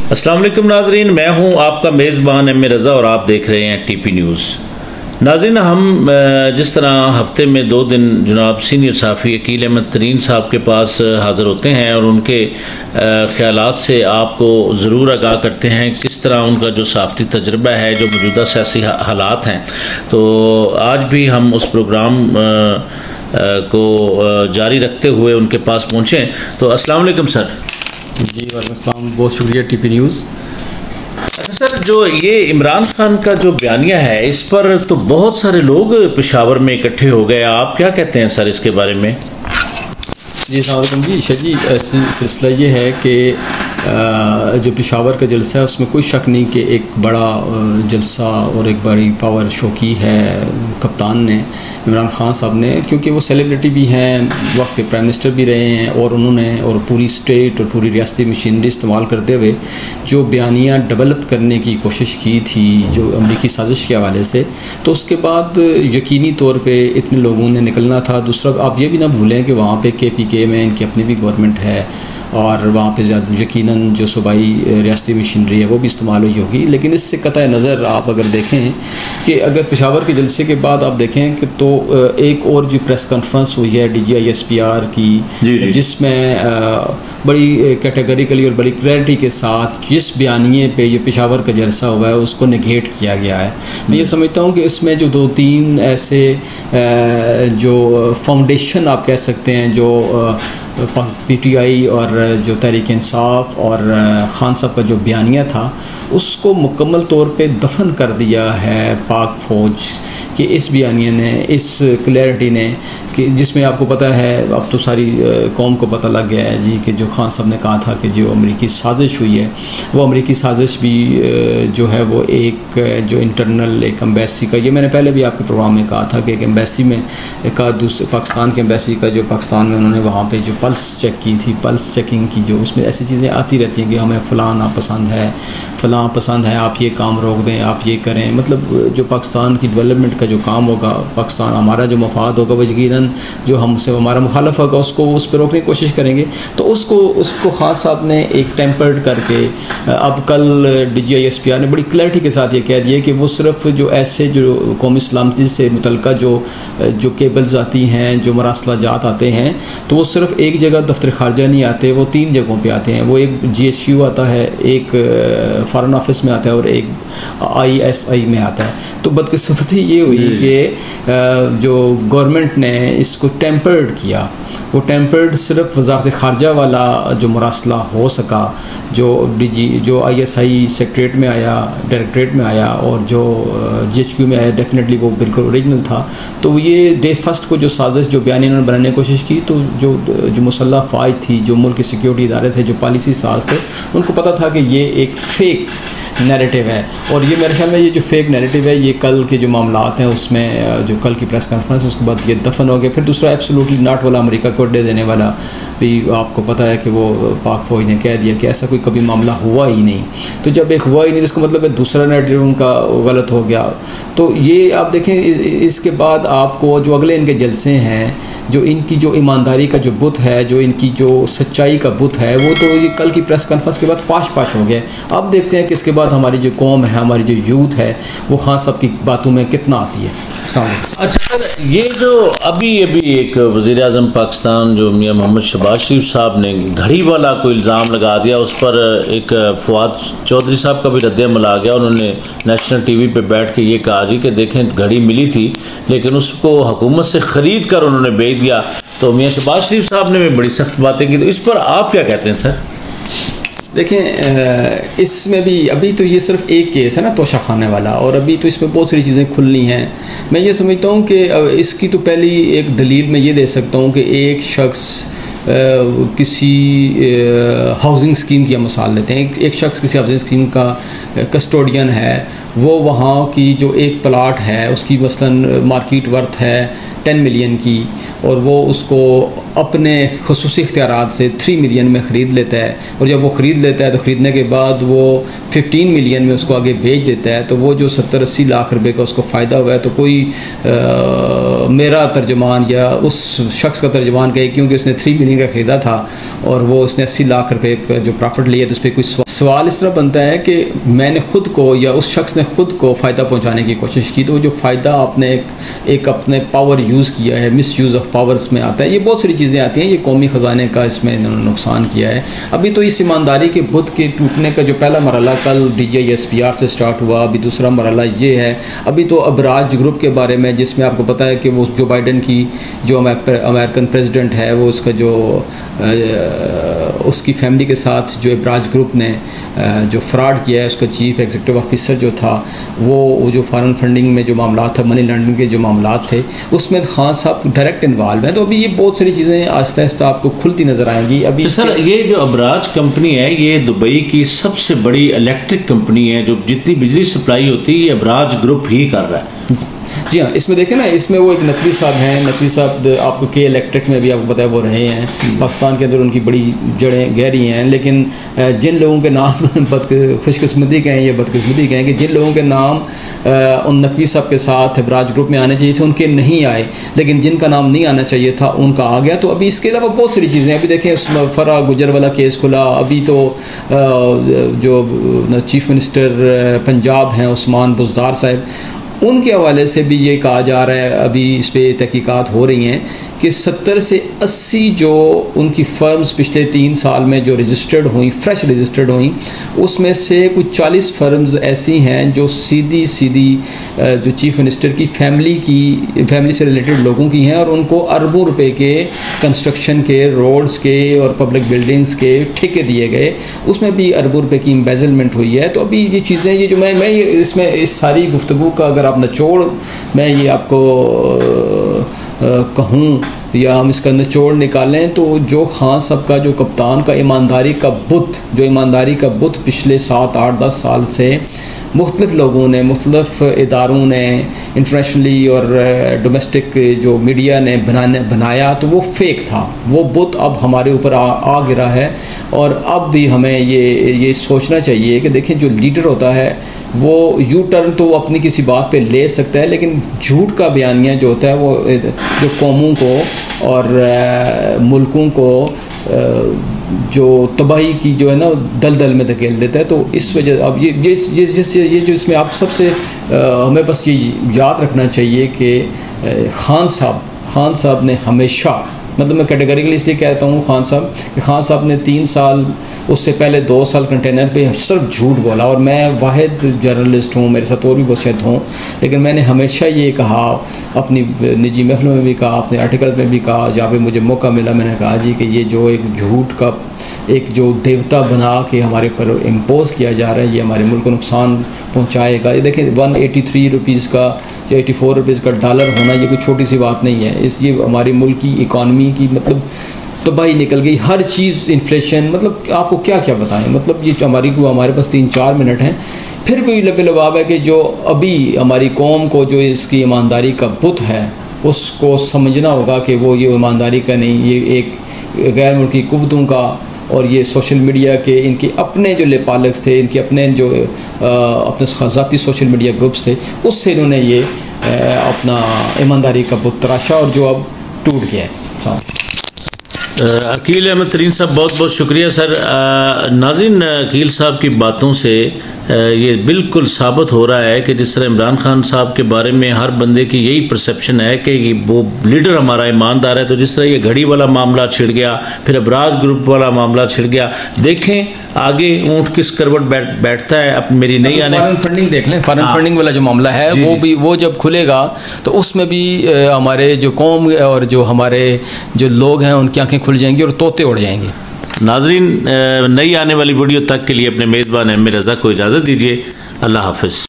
अस्सलाम वालेकुम नाजरीन, मैं हूं आपका मेज़बान एम ए रज़ा और आप देख रहे हैं टीपी न्यूज़। नाजरीन, हम जिस तरह हफ्ते में 2 दिन जनाब सीनियर साफ़ी अकील अहमद तरीन साहब के पास हाज़िर होते हैं और उनके ख़यालात से आपको ज़रूर आगाह करते हैं किस तरह उनका जो साफ़ती तजर्बा है, जो मौजूदा सियासी हालात हैं, तो आज भी हम उस प्रोग्राम को जारी रखते हुए उनके पास पहुँचे। तो अस्सलाम वालेकुम सर। जी वालेकुम अस्सलाम, बहुत शुक्रिया टीपी न्यूज़। अच्छा सर, जो ये इमरान खान का जो बयानिया है, इस पर तो बहुत सारे लोग पेशावर में इकट्ठे हो गए, आप क्या कहते हैं सर इसके बारे में? जी सलाम जी, जी सिलसिला ये है कि जो पेशावर का जलसा है उसमें कोई शक नहीं कि एक बड़ा जलसा और एक बड़ी पावर शो की है कप्तान ने, इमरान खान साहब ने, क्योंकि वो सेलिब्रिटी भी हैं, वक्त के प्राइम मिनिस्टर भी रहे हैं और उन्होंने और पूरी स्टेट और पूरी रियासती मशीनरी इस्तेमाल करते हुए जो बयानिया डेवलप करने की कोशिश की थी जो अमरीकी साजिश के हवाले से, तो उसके बाद यकीनी तौर पर इतने लोगों ने निकलना था। दूसरा, आप ये भी ना भूलें कि वहाँ पर KPK में इनकी अपनी भी गवर्नमेंट है और वहाँ पे यकीनन जो सूबाई रियासती मशीनरी है वो भी इस्तेमाल हुई होगी। लेकिन इससे कतई नज़र आप अगर देखें कि अगर पेशावर के जलसे के बाद आप देखें कि तो एक और जो प्रेस कॉन्फ्रेंस हुई है DGISPR की, जिसमें बड़ी कैटेगरिकली और बड़ी क्लैरिटी के साथ जिस बयानिए पे ये पेशावर का जलसा हुआ है उसको नेगेट किया गया है। मैं ये समझता हूँ कि इसमें जो 2-3 ऐसे जो फाउंडेशन आप कह सकते हैं, जो PTI और जो तहरीक इंसाफ और खान साहब का जो बयानिया था उसको मुकम्मल तौर पे दफन कर दिया है पाक फ़ौज कि इस बयानिया ने, इस क्लैरिटी ने, कि जिसमें आपको पता है, अब तो सारी कौम को पता लग गया है जी कि जो खान साहब ने कहा था कि जो अमेरिकी साजिश हुई है वो अमेरिकी साजिश भी जो है वो एक जो इंटरनल एक एम्बेसी का, ये मैंने पहले भी आपके प्रोग्राम में कहा था कि एक एम्बेसी में का दूसरे पाकिस्तान के एम्बेसी का जो पाकिस्तान में उन्होंने वहाँ पे जो पल्स चेक की थी, पल्स चेकिंग की, जो उसमें ऐसी चीज़ें आती रहती हैं कि हमें फ़लाँ नापसंद है, फ़लाँ पसंद है, आप ये काम रोक दें, आप ये करें। मतलब जो पाकिस्तान की डेवलपमेंट का जो काम होगा, पाकिस्तान हमारा जो मफाद होगा वो यकीनन जो हमसे हमारा मुखालफ होगा उसको उस पर रोकने की कोशिश करेंगे। तो उसको खान साहब ने एक टेम्पर्ड करके अब कल DGISPR ने बड़ी क्लैरिटी के साथ ये कह दिया कि वो सिर्फ जो ऐसे जो कौमी सलामती से मुतल्लिक़ा जो केबल्स आती हैं, जो मरासला जात आते हैं, तो वो सिर्फ एक जगह दफ्तर खारजा नहीं आते, वो 3 जगहों पे आते हैं। वो एक GSU आता है, एक फ़ॉरेन ऑफिस में आता है और एक ISI में आता है। तो बदकिस्मती ये हुई कि जो गवर्नमेंट ने इसको टेम्पर्ड किया, वो टेम्पर्ड सिर्फ वजारत खारजा वाला जो मरासला हो सका, जो ISI सेक्रेटरीट में आया, डायरेक्टरेट में आया और जो GHQ में आया, डेफिनेटली वो बिल्कुल ओरिजिनल था। तो ये डे फर्स्ट को जो साजिश जो बयान इन्होंने बनाने की कोशिश की, तो जो मुसल्लह फ़ौज थी, जो मुल्क के सिक्योरिटी इदारे थे, जो पॉलिसी साज थे, उनको पता था कि ये एक फ़ेक नैरेटिव है। और ये मेरे ख्याल में ये जो फेक नैरेटिव है, ये कल के जो मामलात हैं उसमें जो कल की प्रेस कॉन्फ्रेंस उसके बाद ये दफन हो गया। फिर दूसरा एब्सोल्युटली नॉट वाला अमेरिका को अड्डे देने वाला भी आपको पता है कि वो पाक फ़ौज ने कह दिया कि ऐसा कोई कभी मामला हुआ ही नहीं। तो जब एक हुआ ही नहीं, जिसका मतलब है दूसरा नैरेटिव उनका गलत हो गया। तो ये आप देखें, इसके बाद आपको जो अगले इनके जलसे हैं, जो इनकी जो ईमानदारी का जो बुत है, जो इनकी जो सच्चाई का बुत है, वो तो ये कल की प्रेस कॉन्फ्रेंस के बाद पाश हो गया। अब देखते हैं कि इसके बाद हमारी जो कौम है, हमारी जो यूथ है, वो खान साहब की बातों में कितना आती है। अच्छा सर, ये जो अभी एक वज़ीर आज़म पाकिस्तान जो मियां मोहम्मद शहबाज शरीफ साहब ने घड़ी वाला कोई इल्ज़ाम लगा दिया, उस पर एक फवाद चौधरी साहब का भी रद्द-ए-अमल आ गया। उन्होंने नेशनल TV पे बैठ के ये कहा जी कि देखें घड़ी मिली थी लेकिन उसको हुकूमत से ख़रीद कर उन्होंने बेच दिया। तो मियां शहबाज शरीफ साहब ने भी बड़ी सख्त बातें की, तो इस पर आप क्या कहते हैं सर? देखें, इसमें भी अभी तो ये सिर्फ एक केस है ना, तोशा खाने वाला, और अभी तो इसमें बहुत सारी चीज़ें खुलनी हैं। मैं ये समझता हूँ कि इसकी तो पहली एक दलील मैं ये दे सकता हूँ कि एक शख्स किसी हाउसिंग स्कीम की मिसाल लेते हैं। एक शख्स किसी हाउसिंग स्कीम का कस्टोडियन है, वो वहाँ की जो एक प्लाट है उसकी मसलन मार्केट वर्थ है 10 मिलियन की, और वो उसको अपने खुसूसी इख्तियारात से 3 मिलियन में ख़रीद लेता है, और जब वो ख़रीद लेता है तो ख़रीदने के बाद वो 15 मिलियन में उसको आगे बेच देता है। तो वो जो 70-80 लाख रुपए का उसको फ़ायदा हुआ है, तो कोई मेरा तर्जमान या उस शख्स का तर्जमान कहे क्योंकि उसने 3 मिलियन का ख़रीदा था और वो उसने 80 लाख रुपए का जो प्रॉफिट लिया, तो उस पर कोई सवाल इस तरह बनता है कि मैंने ख़ुद को या उस शख्स ने ख़ुद को फ़ायदा पहुंचाने की कोशिश की, तो वो जो फ़ायदा आपने एक अपने पावर यूज़ किया है, मिस यूज़ ऑफ पावर्स में आता है। ये बहुत सारी चीज़ें आती हैं, ये कौमी ख़जाने का इसमें इन्होंने नुकसान किया है। अभी तो इस ईमानदारी के बुत के टूटने का जो पहला मरहला कल DGI-SPR से स्टार्ट हुआ, अभी दूसरा मरहला ये है। अभी तो अबराज ग्रुप के बारे में, जिसमें आपको पता है कि वो जो बाइडन की जो अमेरिकन प्रेसिडेंट है, वो उसका जो उसकी फैमिली के साथ जो अबराज ग्रुप ने जो फ्रॉड किया है, उसका चीफ एग्जीक्यूटिव ऑफिसर जो था, वो जो फॉरेन फंडिंग में जो मामला था, मनी लॉन्ड्रिंग के जो मामला थे, उसमें खान साहब डायरेक्ट इन्वॉल्व हैं। तो अभी ये बहुत सारी चीज़ें आहिस्ता आहिस्ता आपको खुलती नज़र आएंगी। अभी तो सर, ये जो अबराज कंपनी है, ये दुबई की सबसे बड़ी इलेक्ट्रिक कंपनी है, जो जितनी बिजली सप्लाई होती है ये अबराज ग्रुप ही कर रहा है। जी हाँ, इसमें देखें ना, इसमें वो एक नकवी साहब हैं, नकवी साहब आपको के इलेक्ट्रिक में भी आपको पता है वो रहे हैं, पाकिस्तान के अंदर उनकी बड़ी जड़ें गहरी हैं। लेकिन जिन लोगों के नाम खुशकिस्मती के हैं या बदकिस्मती के हैं कि जिन लोगों के नाम उन नकवी साहब के साथ अबराज ग्रुप में आने चाहिए थे, उनके नहीं आए, लेकिन जिनका नाम नहीं आना चाहिए था उनका आ गया। तो अभी इसके अलावा बहुत सारी चीज़ें, अभी देखें फरा गुजर वाला केस खुला, अभी तो जो चीफ मिनिस्टर पंजाब हैं उस्मान बुज़दार साहब, उनके हवाले से भी ये कहा जा रहा है, अभी इस पर तहकीकात हो रही हैं कि 70 से 80 जो उनकी फर्म्स पिछले 3 साल में जो रजिस्टर्ड हुई, फ्रेश रजिस्टर्ड हुई, उसमें से कुछ 40 फर्म्स ऐसी हैं जो सीधी जो चीफ मिनिस्टर की फैमिली से रिलेटेड लोगों की हैं, और उनको अरबों रुपए के कंस्ट्रक्शन के, रोड्स के और पब्लिक बिल्डिंग्स के ठेके दिए गए, उसमें भी अरबों रुपए की एम्बेजलमेंट हुई है। तो अभी ये चीज़ें, ये जो मैं इसमें इस सारी गुफ्तगू का अगर आप निचोड़ मैं ये आपको कहूँ या हम इसका निचोड़ निकालें, तो जो खान साहब का जो कप्तान का ईमानदारी का बुत पिछले 7, 8, 10 साल से मुख्तलिफ लोगों ने, मुख्तलिफ इदारों ने, इंटरनेशनली और डोमेस्टिक जो मीडिया ने बनाया, तो वो फेक था। वो बुत अब हमारे ऊपर आ गिरा है, और अब भी हमें ये सोचना चाहिए कि देखें, जो लीडर होता है वो यू टर्न तो अपनी किसी बात पे ले सकता है, लेकिन झूठ का बयानिया जो होता है वो जो कौमों को और मुल्कों को जो तबाही की जो है ना दलदल में धकेल देता है। तो इस वजह अब ये जो इसमें आप सबसे हमें बस ये याद रखना चाहिए कि खान साहब ने हमेशा, मतलब मैं कैटेगरिकली इसलिए कहता हूँ खान साहब ने 3 साल, उससे पहले 2 साल कंटेनर पे सिर्फ झूठ बोला। और मैं वाहिद जर्नलिस्ट हूँ, मेरे साथ और भी बहुत शायद हों, लेकिन मैंने हमेशा ये कहा, अपनी निजी महफिलों में भी कहा, अपने आर्टिकल्स में भी कहा, जहाँ पे मुझे मौका मिला मैंने कहा जी कि ये जो एक झूठ का एक जो देवता बना के हमारे पर इम्पोज किया जा रहा है, ये हमारे मुल्क को नुकसान पहुँचाएगा। ये देखें 183 रुपीज़ का या 84 रुपीज़ का डॉलर होना ये कोई छोटी सी बात नहीं है। ये हमारी मुल्क की इकॉनमी की मतलब तबाही निकल गई, हर चीज़ इन्फ्लेशन, मतलब आपको क्या क्या बताएं। मतलब ये हमारे पास 3-4 मिनट हैं, फिर भी लबाब है कि जो अभी हमारी कौम को जो इसकी ईमानदारी का बुत है उसको समझना होगा कि वो ये ईमानदारी का नहीं, ये एक गैर मुल्की कुव्वतों का और ये सोशल मीडिया के इनके अपने जो लेपालक्स थे, इनके अपने जो अपने ज़ाती सोशल मीडिया ग्रुप्स थे, उससे इन्होंने ये अपना ईमानदारी का बुत तराशा और जो अब टूट गया है। अकील अहमद तरीन साहब, बहुत बहुत शुक्रिया सर। नाज़रीन, अकील साहब की बातों से ये बिल्कुल साबित हो रहा है कि जिस तरह इमरान खान साहब के बारे में हर बंदे की यही परसेप्शन है कि वो लीडर हमारा ईमानदार है, तो जिस तरह ये घड़ी वाला मामला छिड़ गया, फिर अबराज ग्रुप वाला मामला छिड़ गया, देखें आगे ऊँट किस करवट बैठता है। अब मेरी नहीं आने फॉरेन फंडिंग देख लें, फॉरेन फंडिंग वाला जो मामला है वो जब खुलेगा तो उसमें भी हमारे जो कौम और जो हमारे जो लोग हैं उनकी आंखें खुल जाएंगी और तोते उड़ जाएंगे। नाजरीन, नई आने वाली वीडियो तक के लिए अपने मेज़बान एम रज़ा को इजाज़त दीजिए। अल्लाह हाफ़िज़।